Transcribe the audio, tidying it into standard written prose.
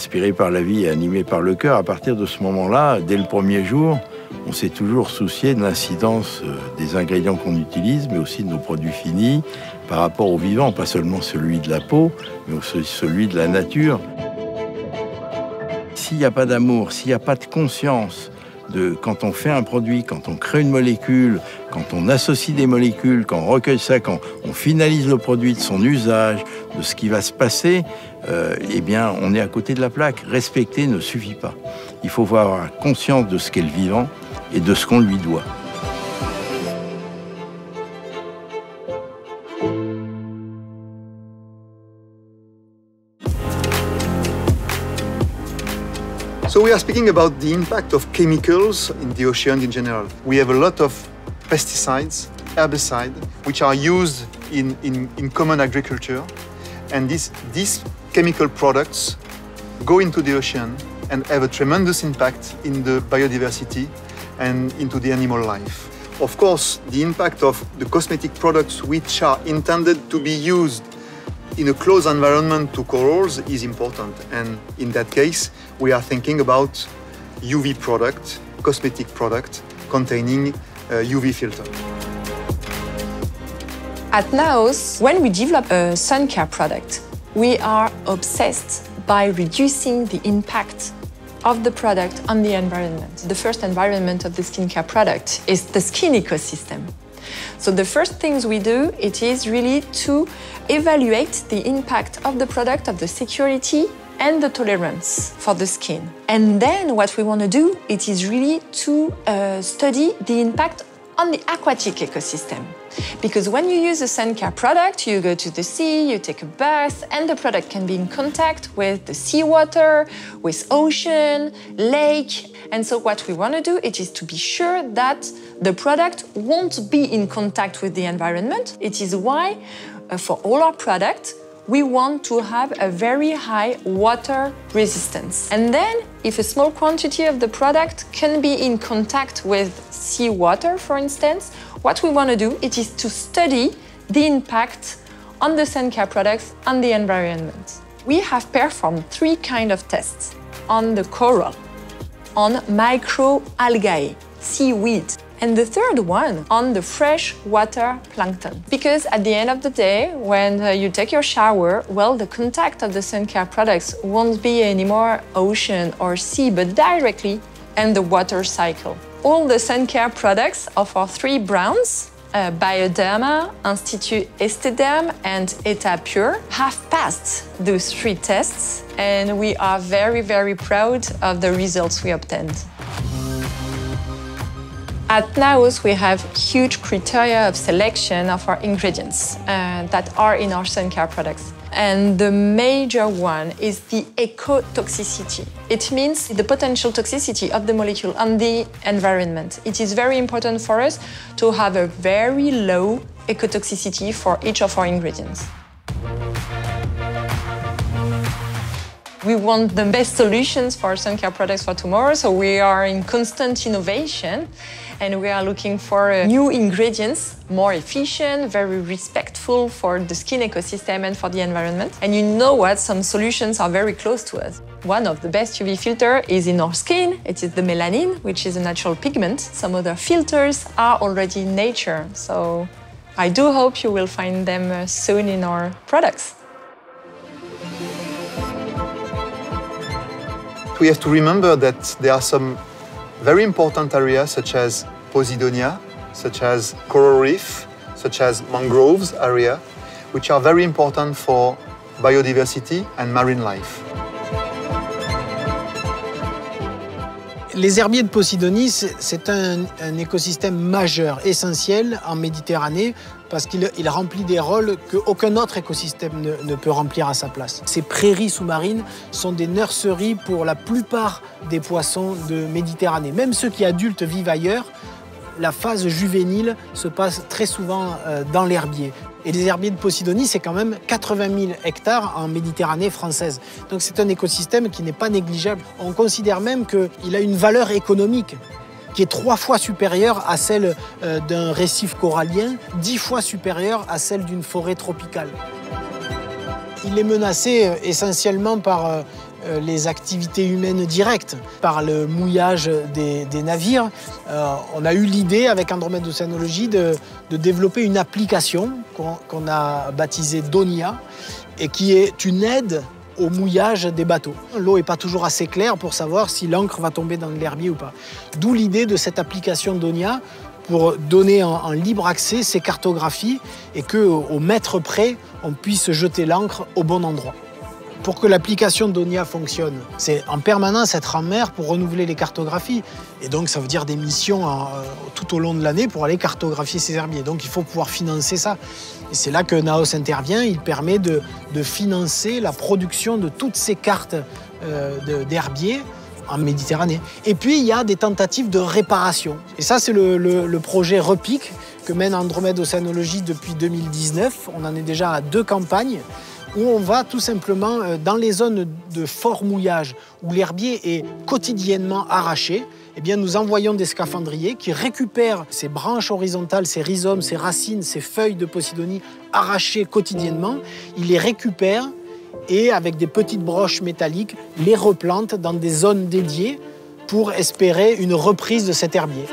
inspiré par la vie et animé par le cœur, à partir de ce moment-là, dès le premier jour, on s'est toujours soucié de l'incidence des ingrédients qu'on utilise, mais aussi de nos produits finis par rapport au vivant, pas seulement celui de la peau, mais aussi celui de la nature. S'il n'y a pas d'amour, s'il n'y a pas de conscience de quand on fait un produit, quand on crée une molécule, quand on associe des molécules, quand on recueille ça, quand on finalise le produit, de son usage, de ce qui va se passer, eh bien, on est à côté de la plaque. Respecter ne suffit pas. Il faut avoir conscience de ce qu'est le vivant et de ce qu'on lui doit. So we are speaking about the impact of chemicals in the ocean in general. We have a lot of pesticides, herbicides, which are used in common agriculture. And these chemical products go into the ocean and have a tremendous impact in the biodiversity and into the animal life. Of course, the impact of the cosmetic products which are intended to be used in a close environment to corals is important. And in that case, we are thinking about UV product, cosmetic product containing UV filter. At Naos, when we develop a sun care product, we are obsessed by reducing the impact of the product on the environment. The first environment of the skincare product is the skin ecosystem. So the first things we do, it is really to evaluate the impact of the product, of the security and the tolerance for the skin. And then what we want to do, it is really to study the impact on the aquatic ecosystem. Because when you use a sun care product, you go to the sea, you take a bath, and the product can be in contact with the seawater, with ocean, lake. And so what we want to do, it is to be sure that the product won't be in contact with the environment. It is why, for all our products, we want to have a very high water resistance. And then, if a small quantity of the product can be in contact with seawater, for instance, what we want to do, it is to study the impact on the sun care products on the environment. We have performed 3 kinds of tests on the coral, on microalgae, seaweed, and the third one on the freshwater plankton. Because at the end of the day, when you take your shower, well, the contact of the sun care products won't be anymore ocean or sea, but directly in the water cycle. All the sun care products of our 3 brands, Bioderma, Institut Estederm, and Etapure, have passed those 3 tests, and we are very, very proud of the results we obtained. At Naos, we have huge criteria of selection of our ingredients that are in our sun care products. And the major one is the ecotoxicity. It means the potential toxicity of the molecule on the environment. It is very important for us to have a very low ecotoxicity for each of our ingredients. We want the best solutions for sun care products for tomorrow, so we are in constant innovation and we are looking for new ingredients, more efficient, very respectful for the skin ecosystem and for the environment. And you know what? Some solutions are very close to us. One of the best UV filters is in our skin. It is the melanin, which is a natural pigment. Some other filters are already in nature. So I do hope you will find them soon in our products. We have to remember that there are some very important areas such as Posidonia, such as coral reef, such as mangroves area, which are very important for biodiversity and marine life. Les herbiers de Posidonie, c'est un écosystème majeur, essentiel en Méditerranée, parce qu'il remplit des rôles qu'aucun autre écosystème ne peut remplir à sa place. Ces prairies sous-marines sont des nurseries pour la plupart des poissons de Méditerranée. Même ceux qui adultes vivent ailleurs, la phase juvénile se passe très souvent dans l'herbier. Et les herbiers de Posidonie, c'est quand même 80 000 hectares en Méditerranée française. Donc c'est un écosystème qui n'est pas négligeable. On considère même qu'il a une valeur économique qui est 3 fois supérieure à celle d'un récif corallien, 10 fois supérieure à celle d'une forêt tropicale. Il est menacé essentiellement par les activités humaines directes par le mouillage des navires. On a eu l'idée avec Andromède Océanologie de développer une application qu'on a baptisée Donia et qui est une aide au mouillage des bateaux. L'eau n'est pas toujours assez claire pour savoir si l'encre va tomber dans l'herbier ou pas. D'où l'idée de cette application Donia pour donner en libre accès ces cartographies et qu'au mètre près, on puisse jeter l'encre au bon endroit. Pour que l'application Donia fonctionne, c'est en permanence être en mer pour renouveler les cartographies. Et donc, ça veut dire des missions tout au long de l'année pour aller cartographier ces herbiers. Donc, il faut pouvoir financer ça. Et c'est là que Naos intervient. Il permet de financer la production de toutes ces cartes d'herbiers en Méditerranée. Et puis, il y a des tentatives de réparation. Et ça, c'est le projet REPIC que mène Andromède Océanologie depuis 2019. On en est déjà à 2 campagnes où on va tout simplement dans les zones de fort mouillage où l'herbier est quotidiennement arraché. Eh bien, nous envoyons des scaphandriers qui récupèrent ces branches horizontales, ces rhizomes, ces racines, ces feuilles de Posidonie arrachées quotidiennement. Ils les récupèrent et, avec des petites broches métalliques, les replantent dans des zones dédiées pour espérer une reprise de cet herbier.